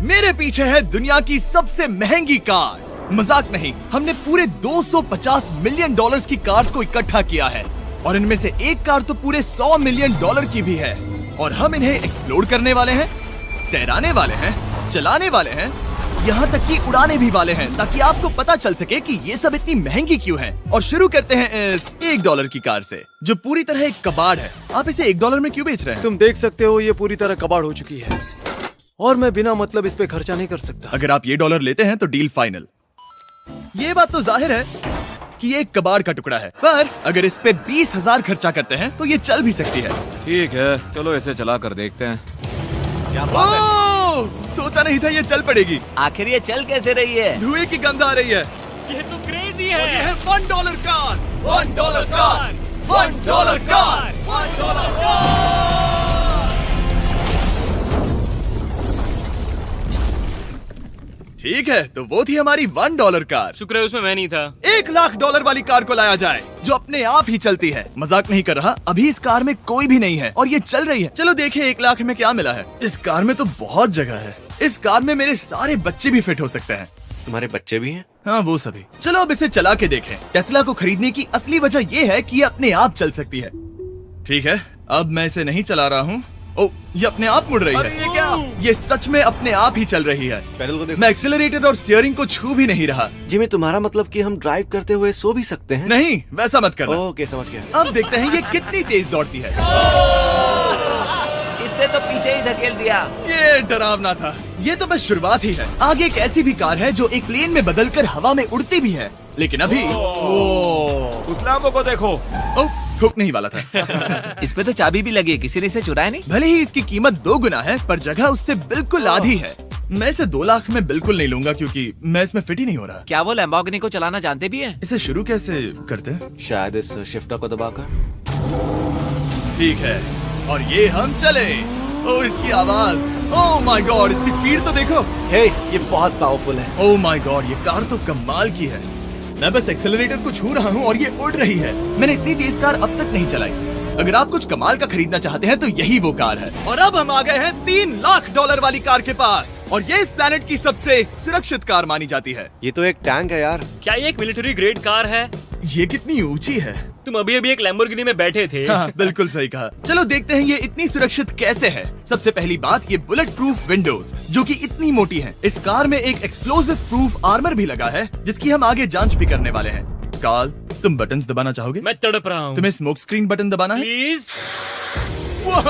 मेरे पीछे है दुनिया की सबसे महंगी कार्स। मजाक नहीं, हमने पूरे 250 मिलियन डॉलर्स की कार्स को इकट्ठा किया है और इनमें से एक कार तो पूरे 100 मिलियन डॉलर की भी है। और हम इन्हें एक्सप्लोर करने वाले हैं, तैराने वाले हैं, चलाने वाले हैं, यहाँ तक कि उड़ाने भी वाले हैं, ताकि आपको पता चल सके कि ये सब इतनी महंगी क्यों है। और शुरू करते हैं इस $1 की कार से, जो पूरी तरह एक कबाड़ है। आप इसे $1 में क्यों बेच रहे हैं? तुम देख सकते हो ये पूरी तरह कबाड़ हो चुकी है और मैं बिना मतलब इस पे खर्चा नहीं कर सकता। अगर आप ये $1 लेते हैं तो डील फाइनल। ये बात तो जाहिर है कि ये एक कबाड़ का टुकड़ा है, पर अगर इस पे 20,000 खर्चा करते हैं तो ये चल भी सकती है। ठीक है, चलो इसे चला कर देखते हैं। क्या बात है? सोचा नहीं था ये चल पड़ेगी। आखिर ये चल कैसे रही है? धुएं की गंध आ रही है। ये तो क्रेजी और है। ये है $1 कार, $1 कार, $1 कार, $1 कार। ठीक है, तो वो थी हमारी $1 कार। शुक्र है उसमें मैं नहीं था। $1,00,000 वाली कार को लाया जाए, जो अपने आप ही चलती है। मजाक नहीं कर रहा, अभी इस कार में कोई भी नहीं है और ये चल रही है। चलो देखें 1 लाख में क्या मिला है। इस कार में तो बहुत जगह है। इस कार में मेरे सारे बच्चे भी फिट हो सकते हैं। तुम्हारे बच्चे भी हैं? हाँ, वो सभी। चलो अब इसे चला के देखें। टेस्ला को खरीदने की असली वजह ये है कि ये अपने आप चल सकती है। ठीक है, अब मैं इसे नहीं चला रहा हूँ। ओ, ये अपने आप मुड़ रही है। ये क्या? ये सच में अपने आप ही चल रही है। पैडल को देखो। मैं एक्सीलरेटर और स्टीयरिंग को छू भी नहीं रहा। जिमी, तुम्हारा मतलब कि हम ड्राइव करते हुए सो भी सकते हैं? नहीं, वैसा मत करना। ओके, समझ गया। अब देखते हैं ये कितनी तेज दौड़ती है। इसने तो पीछे ही धकेल दिया। ये डरावना था। ये तो बस शुरुआत ही है। आगे एक ऐसी भी कार है जो एक प्लेन में बदलकर हवा में उड़ती भी है, लेकिन अभी उस लाम्बो को देखो। ठोक नहीं वाला था। इस पे तो चाबी भी लगी है, किसी ने इसे चुराया नहीं। भले ही इसकी कीमत 2 गुना है, पर जगह उससे बिल्कुल आधी है। मैं इसे 2 लाख में बिल्कुल नहीं लूंगा, क्योंकि मैं इसमें फिट ही नहीं हो रहा। क्या वो लैम्बोर्गिनी को चलाना जानते भी हैं? इसे शुरू कैसे करते हैं? शायद इस शिफ्टर को दबाकर। ठीक है, और ये हम चले। ओ, इसकी आवाज, ओह माय गॉड, इसकी स्पीड तो देखो। हे, ये बहुत पावरफुल है। ओह माय गॉड, ये कार तो कमाल की है। मैं बस एक्सेलरेटर को छू रहा हूँ और ये उड़ रही है। मैंने इतनी तेज कार अब तक नहीं चलाई। अगर आप कुछ कमाल का खरीदना चाहते हैं तो यही वो कार है। और अब हम आ गए हैं $3,00,000 वाली कार के पास, और ये इस प्लेनेट की सबसे सुरक्षित कार मानी जाती है। ये तो एक टैंक है यार। क्या ये एक मिलिट्री ग्रेड कार है? ये कितनी ऊंची है। तुम अभी अभी एक लैम्बोर्गिनी में बैठे थे। हाँ, बिल्कुल सही कहा। चलो देखते हैं ये इतनी सुरक्षित कैसे है। सबसे पहली बात, ये बुलेट प्रूफ विंडोज, जो कि इतनी मोटी हैं। इस कार में एक एक्सप्लोसिव प्रूफ आर्मर भी लगा है, जिसकी हम आगे जांच भी करने वाले हैं। कार्ल, तुम बटन्स दबाना चाहोगे? मैं तड़प रहा हूँ। तुम्हें स्मोक स्क्रीन बटन दबाना है? प्लीज। वाह,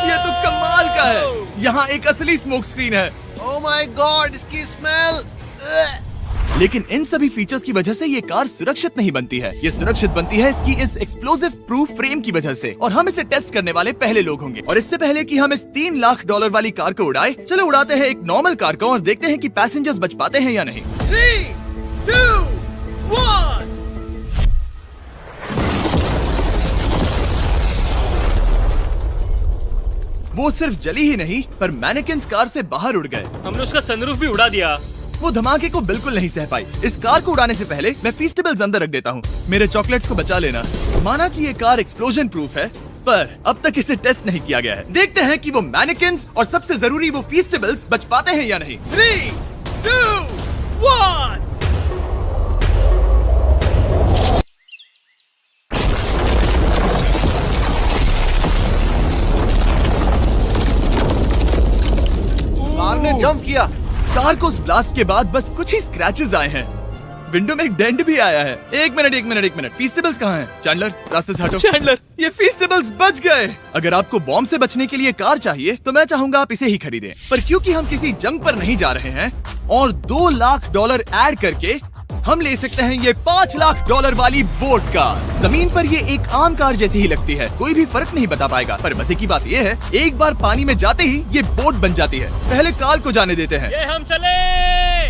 ये तो कमाल का है। यहाँ एक असली स्मोक स्क्रीन है। ओह माय गॉड, इसकी स्मेल। लेकिन इन सभी फीचर्स की वजह से ये कार सुरक्षित नहीं बनती है। ये सुरक्षित बनती है इसकी इस एक्सप्लोसिव प्रूफ फ्रेम की वजह से, और हम इसे टेस्ट करने वाले पहले लोग होंगे। और इससे पहले कि हम इस $3,00,000 वाली कार को उड़ाए, चलो उड़ाते हैं एक नॉर्मल कार को और देखते हैं कि पैसेंजर्स बच पाते हैं या नहीं। 3, 2, 1। वो सिर्फ जली ही नहीं, पर मैनेकिन्स कार से बाहर उड़ गए। हमने उसका सनरूफ भी उड़ा दिया। वो धमाके को बिल्कुल नहीं सह पाई। इस कार को उड़ाने से पहले मैं फीस्टेबल्स अंदर रख देता हूँ। मेरे चॉकलेट्स को बचा लेना। माना कि ये कार एक्सप्लोजन प्रूफ है, पर अब तक इसे टेस्ट नहीं किया गया है। देखते हैं कि वो मैनेकिन्स और सबसे जरूरी वो फीस्टेबल्स बच पाते हैं या नहीं। 3, 2, 1। कार ने जंप किया। कार को उस ब्लास्ट के बाद बस कुछ ही स्क्रैचेस आए हैं। विंडो में एक डेंट भी आया है। एक मिनट, फीस्टेबल्स कहाँ हैं? चैंडलर, रास्ते से हटो। चैंडलर, ये फीस्टेबल्स बच गए। अगर आपको बॉम्ब से बचने के लिए कार चाहिए तो मैं चाहूंगा आप इसे ही खरीदें। पर क्योंकि हम किसी जंग पर नहीं जा रहे हैं और $2,00,000 ऐड करके हम ले सकते हैं ये $5,00,000 वाली बोट कार। जमीन पर ये एक आम कार जैसी ही लगती है, कोई भी फर्क नहीं बता पाएगा। पर मजे की बात ये है, एक बार पानी में जाते ही ये बोट बन जाती है। पहले कार्ल को जाने देते हैं। ये हम चले।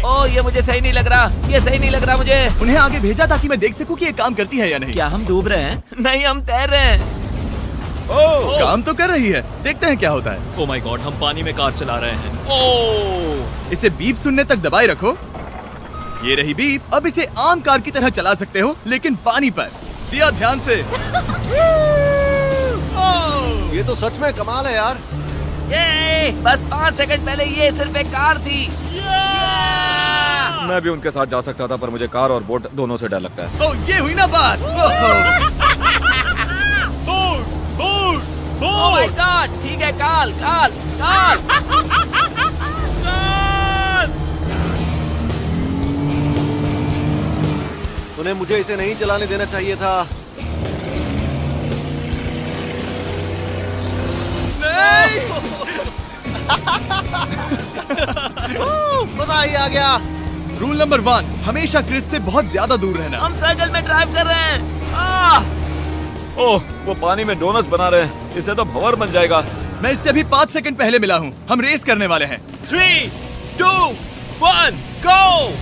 ओह, ये मुझे सही नहीं लग रहा। ये सही नहीं लग रहा मुझे। उन्हें आगे भेजा ताकि मैं देख सकूं कि ये काम करती है या नहीं। क्या हम डूब रहे हैं? नहीं, हम तैर रहे हैं। ओह, काम तो कर रही है। देखते हैं क्या होता है। ओह माय गॉड, हम पानी में कार चला रहे हैं। ओह, इसे बीप सुनने तक दबाए रखो। ये रही बीप। अब इसे आम कार की तरह चला सकते हो, लेकिन पानी पर। दिया ध्यान से। ये तो सच में कमाल है यार। ये बस 5 सेकंड पहले ये सिर्फ एक कार थी। मैं भी उनके साथ जा सकता था, पर मुझे कार और बोट दोनों से डर लगता है। ओ ये हुई ना बात। ओह माय गॉड, ठीक है, काल काल काल। उन्हें मुझे इसे नहीं चलाने देना चाहिए था। मजा ही आ गया। रूल नंबर 1, हमेशा क्रिस से बहुत ज्यादा दूर रहना। हम सर्कल में ड्राइव कर रहे हैं। ओह, वो पानी में डोनट्स बना रहे हैं। इससे तो भंवर बन जाएगा। मैं इससे अभी 5 सेकंड पहले मिला हूँ। हम रेस करने वाले हैं। 3, 2, 1, गो।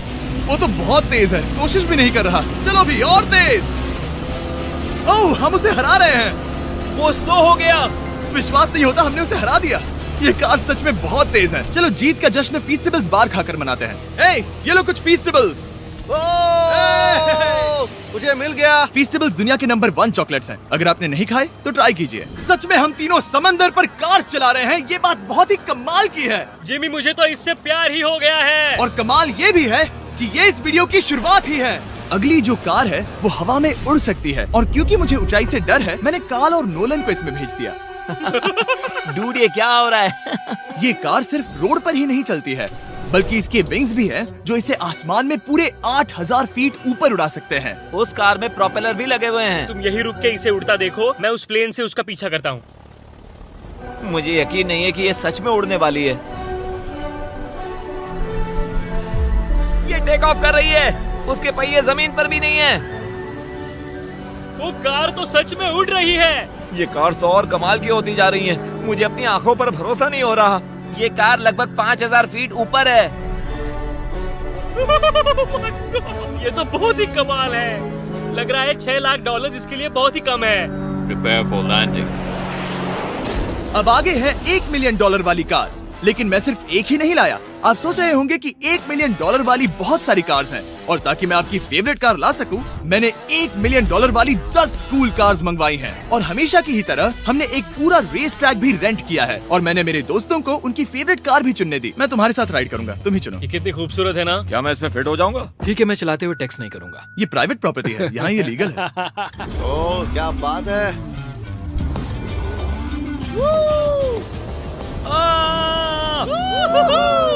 वो तो बहुत तेज है, कोशिश भी नहीं कर रहा। चलो भी और तेज। ओह, हम उसे हरा रहे हैं। वो स्लो हो गया। विश्वास नहीं होता, हमने उसे हरा दिया। ये कार सच में बहुत तेज है। चलो जीत का जश्न फीस्टेबल्स बार खाकर मनाते हैं। ए, ये लो कुछ फीस्टेबल्स। मुझे मिल गया। फीस्टेबल्स दुनिया के नंबर 1 चॉकलेट्स हैं। अगर आपने नहीं खाए तो ट्राई कीजिए। सच में हम तीनों समंदर पर कार्स चला रहे हैं। ये बात बहुत ही कमाल की है। जिमी, मुझे तो इससे प्यार ही हो गया है। और कमाल ये भी है कि ये इस वीडियो की शुरुआत ही है। अगली जो कार है वो हवा में उड़ सकती है, और क्योंकि मुझे ऊंचाई से डर है, मैंने काल और नोलन को इसमें भेज दिया। डूड, ये क्या हो रहा है? ये कार सिर्फ रोड पर ही नहीं चलती है, बल्कि इसके विंग्स भी हैं, जो इसे आसमान में पूरे 8000 फीट ऊपर उड़ा सकते हैं। उस कार में प्रोपेलर भी लगे हुए हैं। तुम यही रुक के इसे उड़ता देखो, मैं उस प्लेन से उसका पीछा करता हूँ। मुझे यकीन नहीं है कि ये सच में उड़ने वाली है। ये टेक ऑफ कर रही है। उसके पहिए जमीन पर भी नहीं है। वो कार तो सच में उड़ रही है। ये कार्स और कमाल की होती जा रही हैं। मुझे अपनी आंखों पर भरोसा नहीं हो रहा। ये कार लगभग 5000 फीट ऊपर है। ये तो बहुत ही कमाल है। लग रहा है $6 लाख इसके लिए बहुत ही कम है। Prepare for landing. अब आगे है $1 मिलियन वाली कार। लेकिन मैं सिर्फ एक ही नहीं लाया। आप सोच रहे होंगे कि $1 मिलियन वाली बहुत सारी कार्स हैं, और ताकि मैं आपकी फेवरेट कार ला सकूं, मैंने $1 मिलियन वाली 10 कूल कार्स मंगवाई हैं। और हमेशा की ही तरह हमने एक पूरा रेस ट्रैक भी रेंट किया है, और मैंने मेरे दोस्तों को उनकी फेवरेट कार भी चुनने दी। मैं तुम्हारे साथ राइड करूंगा, तुम ही चुनो। ये कितनी खूबसूरत है ना। क्या मैं इसमें फिट हो जाऊंगा? ठीक है, मैं चलाते हुए टेक्स्ट नहीं करूंगा। ये प्राइवेट प्रॉपर्टी है, यहाँ ये लीगल है। ओह, क्या बात है।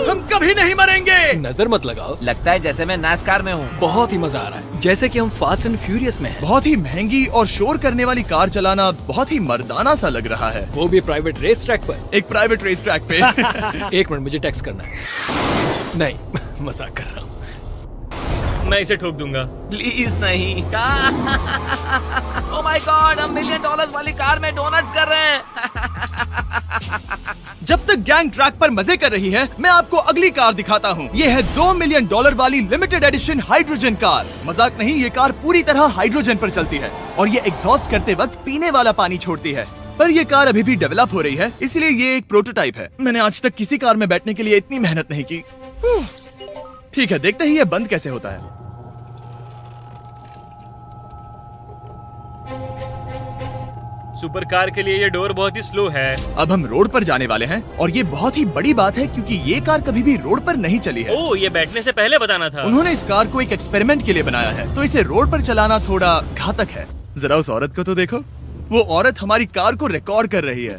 हम कभी नहीं मरेंगे। नजर मत लगाओ। लगता है जैसे मैं नासकार में हूँ। बहुत ही मजा आ रहा है, जैसे कि हम फास्ट एंड फ्यूरियस में हैं। बहुत ही महंगी और शोर करने वाली कार चलाना बहुत ही मर्दाना सा लग रहा है। वो भी प्राइवेट रेस ट्रैक पर। एक प्राइवेट रेस ट्रैक पे। 1 मिनट, मुझे टेक्स्ट करना है। नहीं, मजाक कर रहा हूँ। मैं इसे ठोक दूंगा। प्लीज नहीं। ओह माय गॉड, हम $1 मिलियन वाली कार में डोनट्स कर रहे हैं। जब तक गैंग ट्रैक पर मजे कर रही है, मैं आपको अगली कार दिखाता हूँ। ये है $2 मिलियन वाली लिमिटेड एडिशन हाइड्रोजन कार। मजाक नहीं, ये कार पूरी तरह हाइड्रोजन पर चलती है, और ये एग्जॉस्ट करते वक्त पीने वाला पानी छोड़ती है। पर ये कार अभी भी डेवलप हो रही है, इसलिए ये एक प्रोटोटाइप है। मैंने आज तक किसी कार में बैठने के लिए इतनी मेहनत नहीं की। ठीक है, देखते ही ये बंद कैसे होता है। सुपर कार के लिए ये डोर बहुत ही स्लो है। अब हम रोड पर जाने वाले हैं, और ये बहुत ही बड़ी बात है क्योंकि ये कार कभी भी रोड पर नहीं चली है। ओह, ये बैठने से पहले बताना था। उन्होंने इस कार को एक एक्सपेरिमेंट के लिए बनाया है, तो इसे रोड पर चलाना थोड़ा घातक है। जरा उस औरत को तो देखो, वो औरत हमारी कार को रिकॉर्ड कर रही है।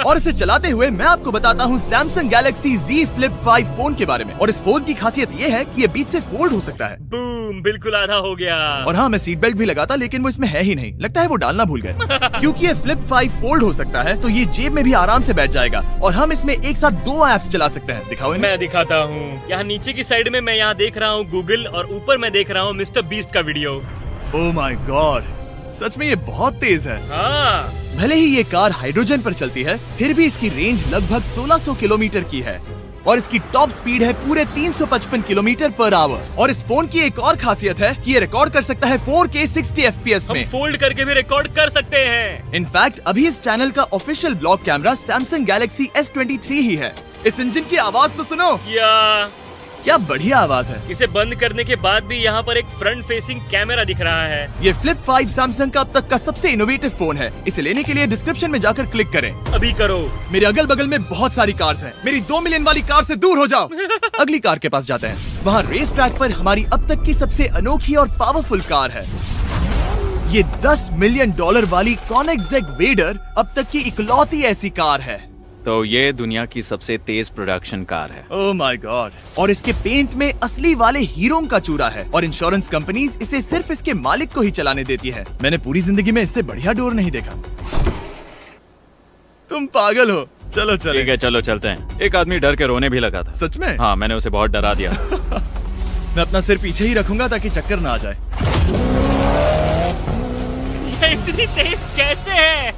और इसे चलाते हुए मैं आपको बताता हूँ Samsung Galaxy Z Flip 5 phone के बारे में। और इस फोन की खासियत ये है कि ये बीच से फोल्ड हो सकता है। बूम, बिल्कुल आधा हो गया। और हाँ, मैं सीट बेल्ट भी लगाता, लेकिन वो इसमें है ही नहीं। लगता है वो डालना भूल गए। क्योंकि ये Flip 5 फोल्ड हो सकता है, तो ये जेब में भी आराम से बैठ जाएगा, और हम इसमें एक साथ 2 ऐप्स चला सकते हैं। दिखाओ इन्हें। मैं दिखाता हूँ। यहाँ नीचे की साइड में मैं यहाँ देख रहा हूँ गूगल, और ऊपर मैं देख रहा हूँ मिस्टर बीस्ट का वीडियो। ओह माय गॉड, सच में ये बहुत तेज है। हाँ, भले ही ये कार हाइड्रोजन पर चलती है, फिर भी इसकी रेंज लगभग 1600 किलोमीटर की है, और इसकी टॉप स्पीड है पूरे 355 किलोमीटर पर आवर। और इस फोन की एक और खासियत है कि ये रिकॉर्ड कर सकता है 4K 60 FPS हम में। फोल्ड करके भी रिकॉर्ड कर सकते हैं। इनफैक्ट अभी इस चैनल का official blog camera Samsung Galaxy S23 ही है। इस इंजन की आवाज तो सुनो। या क्या बढ़िया आवाज है। इसे बंद करने के बाद भी यहाँ पर एक फ्रंट फेसिंग कैमरा दिख रहा है। ये फ्लिप 5 सैमसंग का अब तक का सबसे इनोवेटिव फोन है। इसे लेने के लिए डिस्क्रिप्शन में जाकर क्लिक करें। अभी करो। मेरे अगल बगल में बहुत सारी कार्स हैं। मेरी 2 मिलियन वाली कार से दूर हो जाओ। अगली कार के पास जाते हैं। वहाँ रेस ट्रैक पर हमारी अब तक की सबसे अनोखी और पावरफुल कार है। ये $10 मिलियन वाली कॉनिग्सेग वेडर अब तक की इकलौती ऐसी कार है। तो ये दुनिया की सबसे तेज प्रोडक्शन कार है। Oh my God. और इसके पेंट में असली वाले हीरो का चूरा है और इंश्योरेंस कंपनीज इसे सिर्फ इसके मालिक को ही चलाने देती है। मैंने पूरी जिंदगी में इससे बढ़िया डोर नहीं देखा। तुम पागल हो। चलो चलो। ठीक है चलो चलते हैं। एक आदमी डर के रोने भी लगा था। सच में? हाँ, मैंने उसे बहुत डरा दिया। मैं अपना सिर पीछे ही रखूंगा ताकि चक्कर ना आ जाए। ये इतनी तेज कैसे है?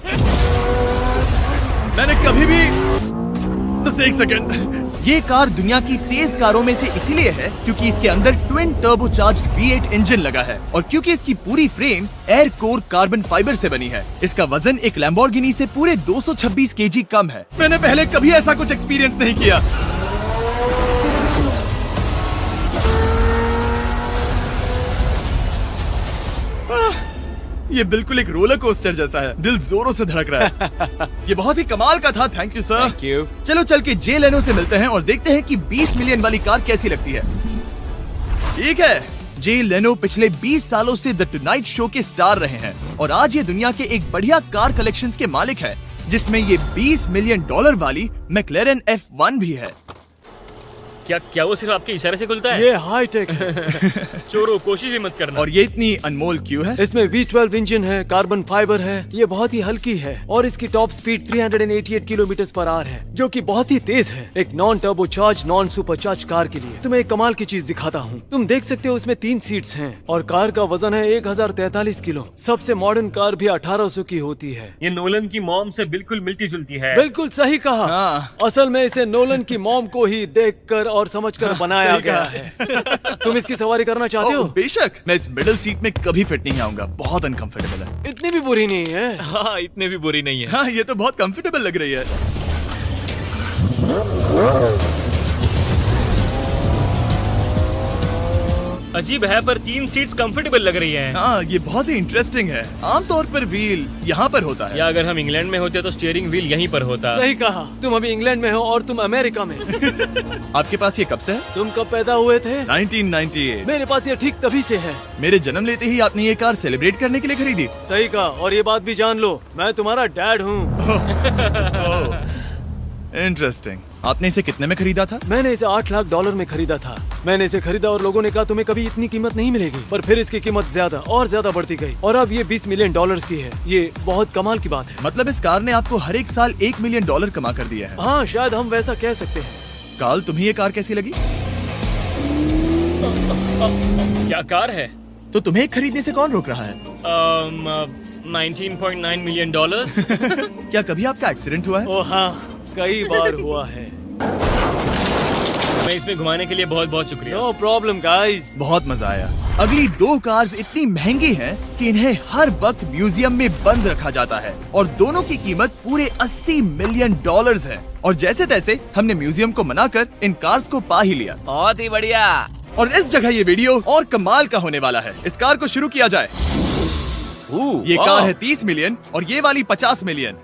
मैंने कभी भी बस एक सेकंड। ये कार दुनिया की तेज कारों में से इसलिए है क्योंकि इसके अंदर ट्विन टर्बोचार्ज्ड V8 इंजन लगा है और क्योंकि इसकी पूरी frame air core carbon fibre से बनी है। इसका वजन एक लैम्बोर्गिनी से पूरे 226 kg कम है। मैंने पहले कभी ऐसा कुछ एक्सपीरियंस नहीं किया। ये बिल्कुल एक रोलर कोस्टर जैसा है। दिल जोरों से धड़क रहा है। ये बहुत ही कमाल का था। Thank you sir. Thank you. चलो चल के जे लेनो से मिलते हैं और देखते हैं कि 20 मिलियन वाली कार कैसी लगती है। ठीक है, जे लेनो पिछले 20 सालों से द टुनाइट शो के स्टार रहे हैं और आज ये दुनिया के एक बढ़िया कार कलेक्शंस के मालिक है, जिसमें ये $20 मिलियन वाली मैक्लेरन F1 भी है। क्या वो सिर्फ आपके इशारे से खुलता है? ये हाई टेक है। चोरों, कोशिश भी मत करना। और ये इतनी अनमोल क्यों है? इसमें V12 इंजन है, कार्बन फाइबर है, ये बहुत ही हल्की है और इसकी top speed 388 kilometre per hour है, जो कि बहुत ही तेज है एक non turbocharge non supercharge car के लिए। तुम्हें एक कमाल की चीज दिखाता हूँ। तुम देख सकते हो इसमें 3 सीट्स हैं और कार का वजन है 1043 किलो। सबसे मॉडर्न कार भी 1800 की होती है। ये नोलन की मॉम से बिल्कुल मिलती जुलती है। बिल्कुल सही कहा। हाँ। असल में इसे नोलन की मॉम को ही देखकर और समझकर बनाया सही गया कहा। है। तुम इसकी सवारी करना चाहते हो? बेशक। मैं इस मिडिल सीट में कभी फिट नहीं आऊंगा। बहुत अनकंफर्टेबल है। इतनी भी बुरी नहीं है। हाँ, इतने भी बुरी नहीं है। हाँ, ये तो बहुत कंफर्टेबल लग रही है। अजीब है पर 3 सीट्स कंफर्टेबल लग रही हैं। हाँ, ये बहुत ही इंटरेस्टिंग है। आमतौर पर व्हील यहाँ पर होता है। या अगर हम इंग्लैंड में होते तो स्टीयरिंग व्हील यहीं पर होता। सही कहा। तुम अभी इंग्लैंड में हो और तुम अमेरिका में। आपके पास ये कब से है? तुम कब पैदा हुए थे? 1998। मेरे पास ये ठीक तभी से है। मेरे जन्म लेते ही आपने ये कार सेलिब्रेट करने के लिए खरीदी। सही कहा। और ये बात भी जान लो, मैं तुम्हारा डैड हूँ। इंटरेस्टिंग। आपने इसे कितने में खरीदा था? मैंने इसे $8 लाख में खरीदा था। मैंने इसे खरीदा और लोगों ने कहा तुम्हें कभी इतनी कीमत नहीं मिलेगी, पर फिर इसकी कीमत ज्यादा और ज्यादा बढ़ती गई और अब ये $20 मिलियन की है। ये बहुत कमाल की बात है। मतलब इस कार ने आपको हर एक साल $1 मिलियन कमा कर दिया है। हाँ, शायद हम वैसा कह सकते हैं। काल, तुम्हें ये कार कैसी लगी? क्या कार है? तो तुम्हें खरीदने से कौन रोक रहा है? 19.9 मिलियन डॉलर। क्या कभी आपका एक्सीडेंट हुआ है? ओ हाँ, कई बार हुआ है। मैं इसमें घुमाने के लिए बहुत बहुत शुक्रिया। No problem guys. बहुत मजा आया। अगली 2 कार्स इतनी महंगी हैं कि इन्हें हर वक्त म्यूजियम में बंद रखा जाता है और दोनों की कीमत पूरे $80 मिलियन है। और जैसे तैसे हमने म्यूजियम को मनाकर इन कार्स को पा ही लिया। बहुत ही बढ़िया। और इस जगह ये वीडियो और कमाल का होने वाला है। इस कार को शुरू किया जाए। ये कार है 30 मिलियन और ये वाली 50 मिलियन।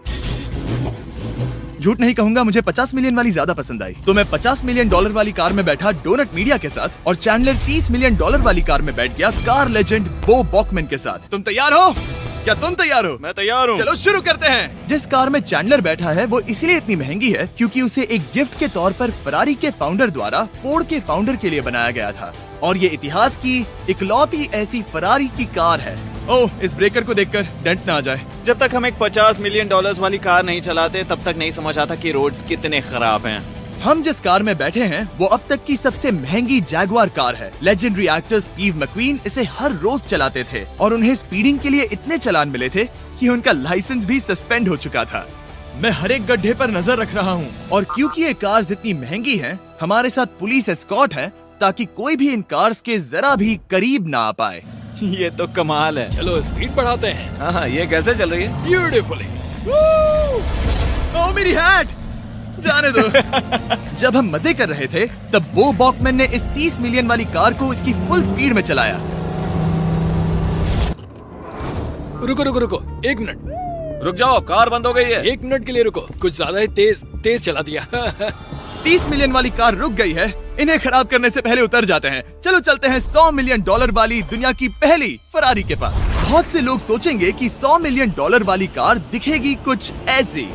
झूठ नहीं कहूंगा, मुझे 50 मिलियन वाली ज्यादा पसंद आई। तो मैं $50 मिलियन वाली कार में बैठा डोनट मीडिया के साथ और चैंडलर $30 मिलियन वाली कार में बैठ गया कार लेजेंड बो बॉकमैन के साथ। तुम तैयार हो? क्या तुम तैयार हो? मैं तैयार हूँ। चलो शुरू करते हैं। जिस कार में चैंडलर बैठा है वो इसलिए इतनी महंगी है क्योंकि उसे एक गिफ्ट के तौर पर फरारी के फाउंडर द्वारा फोर्ड के फाउंडर के लिए बनाया गया था और ये इतिहास की इकलौती ऐसी फरारी की कार है। ओह, इस ब्रेकर को देखकर डेंट ना आ जाए। जब तक हम एक $50 मिलियन वाली कार नहीं चलाते तब तक नहीं समझ आता कि रोड्स कितने खराब हैं। हम जिस कार में बैठे हैं वो अब तक की सबसे महंगी जैगुआर कार है। लेजेंडरी एक्टर स्टीव मैक्वीन इसे हर रोज चलाते थे और उन्हें स्पीडिंग के लिए इतने चालान मिले थे कि उनका लाइसेंस भी सस्पेंड हो चुका था। मैं हर एक गड्ढे पर नजर रख रहा हूँ और क्योंकि ये कार्स इतनी महंगी हैं, हमारे साथ पुलिस एस्कॉर्ट है ताकि कोई भी इन कार्स के जरा भी करीब ना आ पाए। ये तो कमाल है। चलो स्पीड बढ़ाते हैं। हाँ, ये कैसे चल रही है? ब्यूटीफुली। ओह, मेरी हैट! जाने दो। जब हम मजे कर रहे थे तब बो बॉकमैन ने इस 30 मिलियन वाली कार को इसकी फुल स्पीड में चलाया। रुको रुको रुको, 1 मिनट। रुक जाओ, कार बंद हो गई है। 1 मिनट के लिए रुको, कुछ ज्यादा ही तेज चला दिया। 30 मिलियन वाली कार रुक गई है। इन्हें खराब करने से पहले उतर जाते हैं। चलो चलते हैं $100 मिलियन वाली दुनिया की पहली फरारी के पास। बहुत से लोग सोचेंगे कि $100 मिलियन वाली कार दिखेगी कुछ ऐसी,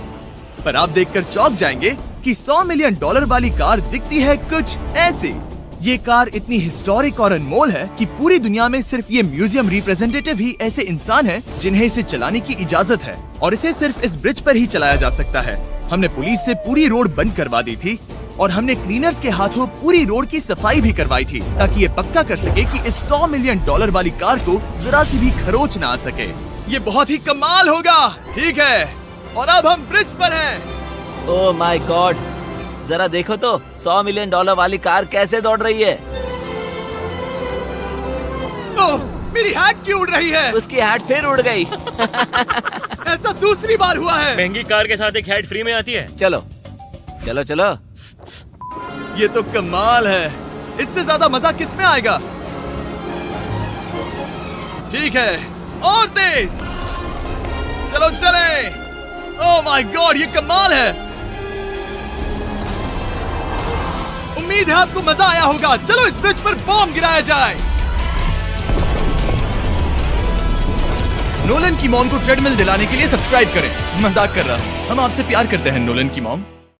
पर आप देखकर चौंक जाएंगे कि $100 मिलियन वाली कार दिखती है कुछ ऐसी। ये कार इतनी हिस्टोरिक और अनमोल है कि पूरी दुनिया में सिर्फ ये म्यूजियम रिप्रेजेंटेटिव ही ऐसे इंसान हैं जिन्हें इसे चलाने की इजाजत है, और इसे सिर्फ इस ब्रिज पर ही चलाया जा सकता है। हमने पुलिस से पूरी रोड बंद करवा दी थी और हमने क्लीनर्स के हाथों पूरी रोड की सफाई भी करवाई थी, ताकि ये पक्का कर सके कि इस $100 मिलियन वाली कार को जरा सी भी खरोच ना आ सके। ये बहुत ही कमाल होगा, ठीक है? और अब हम ब्रिज पर हैं। ओह माय गॉड, जरा देखो तो $100 मिलियन वाली कार कैसे दौड़ रही है। ओह, मेरी हैट क्यों उड़ रही है? उसकी हैट फिर उड़ गई। ऐसा दूसरी बार हुआ है। महंगी कार के साथ एक हेड फ्री में आती है। चलो चलो चलो। ये तो कमाल है। इससे ज्यादा मजा किसमें आएगा? ठीक है, और तेज। चलो चले। ओह माय गॉड, ये कमाल है। उम्मीद है आपको मजा आया होगा। चलो इस ब्रिज पर बॉम्ब गिराया जाए। नोलन की मॉम को ट्रेडमिल दिलाने के लिए सब्सक्राइब करें। मजाक कर रहा हूँ, हम आपसे प्यार करते हैं नोलन की मॉम।